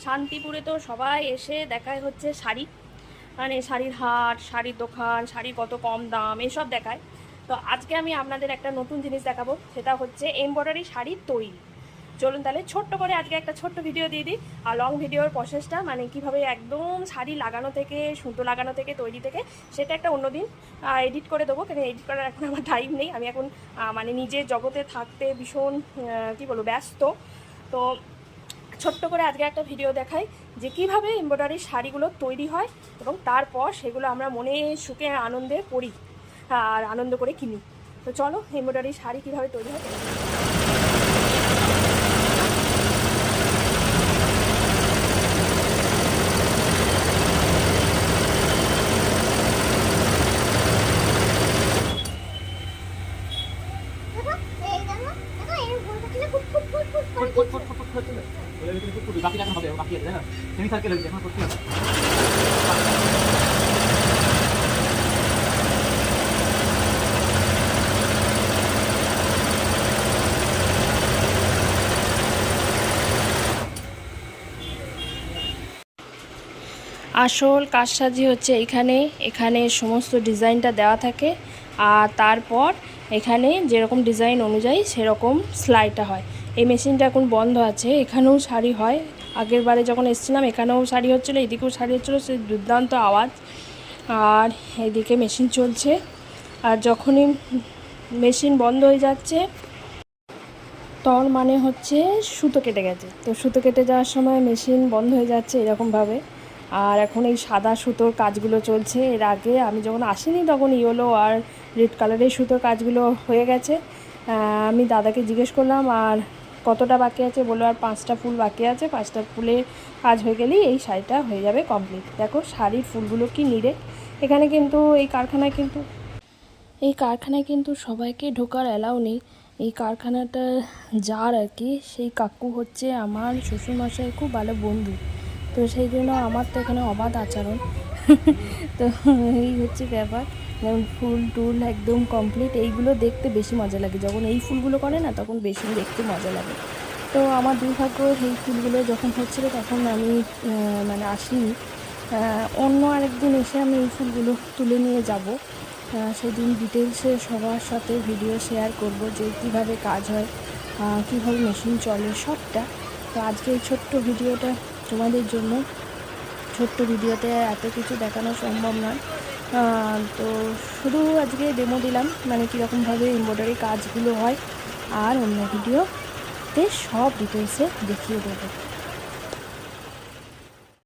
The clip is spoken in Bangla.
শান্তিপুরে তো সবাই এসে দেখায় হচ্ছে শাড়ি, মানে শাড়ির হাট, শাড়ির দোকান, শাড়ি কত কম দাম এসব দেখায়। তো আজকে আমি আপনাদের একটা নতুন জিনিস দেখাবো, সেটা হচ্ছে এমব্রয়ডারি শাড়ির তৈরি। চলুন তাহলে ছোট্ট করে আজকে একটা ছোট্ট ভিডিও দিয়ে দিই। আর লং ভিডিওর প্রসেসটা, মানে কীভাবে একদম শাড়ি লাগানো থেকে, সুতো লাগানো থেকে, তৈরি থেকে, সেটা একটা অন্যদিন এডিট করে দেবো। কেন এডিট করার এখন আমার টাইম নেই, আমি এখন মানে নিজের জগতে থাকতে ভীষণ কী বলবো ব্যস্ত। তো ছোট্ট করে আজকে একটা ভিডিও দেখাই যে কীভাবে এমব্রয়ডারি শাড়িগুলো তৈরি হয় এবং তারপর সেগুলো আমরা মনে সুখে আনন্দে পরি আর আনন্দ করে কিনি। তো চলো এমব্রয়ডারি শাড়ি কীভাবে তৈরি হয়। আসল কাজসাজি হচ্ছে এখানে সমস্ত ডিজাইনটা দেওয়া থাকে, আর তারপর এখানে যেরকম ডিজাইন অনুযায়ী সেরকম সেলাইটা হয়। এই মেশিনটা এখন বন্ধ আছে, এখানেও শাড়ি হয়। আগের বারে যখন এসেছিলাম এখানেও শাড়ি হচ্ছিলো, এদিকেও শাড়ি হচ্ছিলো, সে দুর্দান্ত আওয়াজ। আর এদিকে মেশিন চলছে, আর যখনই মেশিন বন্ধ হয়ে যাচ্ছে তখন মানে হচ্ছে সুতো কেটে গেছে। তো সুতো কেটে যাওয়ার সময় মেশিন বন্ধ হয়ে যাচ্ছে এরকমভাবে। আর এখন এই সাদা সুতোর কাজগুলো চলছে। এর আগে আমি যখন আসিনি তখন ইয়েলো আর রেড কালারের সুতোর কাজগুলো হয়ে গেছে। আমি দাদাকে জিজ্ঞেস করলাম আর কতটা বাকি আছে, বললো আর 5টা ফুল বাকি আছে, 5টা ফুলের কাজ হয়ে গেলেই এই শাড়িটা হয়ে যাবে কমপ্লিট। দেখো শাড়ির ফুলগুলো কি নিরে। এখানে কিন্তু এই কারখানায় কিন্তু সবাইকে ঢোকার অ্যালাউ নেই। এই কারখানাটা যার আর কি, সেই কাকু হচ্ছে আমার শ্বশুরমশাই খুব ভালো বন্ধু। তো সেই জন্য আমার তো এখানে অবাধ আচরণ। তো এই হচ্ছে ব্যাপার। যেমন ফুল টুল একদম কমপ্লিট, এইগুলো দেখতে বেশি মজা লাগে। যখন এই ফুলগুলো করে না তখন বেশি দেখতে মজা লাগে। তো আমার দুর্ভাগ্য, এই ফুলগুলো যখন হচ্ছিলো তখন আমি মানে আসিনি। অন্য আরেকদিন এসে আমি এই ফুলগুলো তুলে নিয়ে যাব। সেদিন ডিটেলসে সবার সাথে ভিডিও শেয়ার করব যে কীভাবে কাজ হয়, কীভাবে মেশিন চলে সবটা। তো আজকে এই ছোট্ট ভিডিওটা তোমাদের জন্য। ছোট্ট ভিডিওতে এত কিছু দেখানো সম্ভব নয়, তো শুধু আজকে ডেমো দিলাম, মানে কীরকমভাবে এমব্রয়ডারি কাজগুলো হয়। আর অন্য ভিডিওতে সব ডিটেলসে দেখিয়ে দেবো।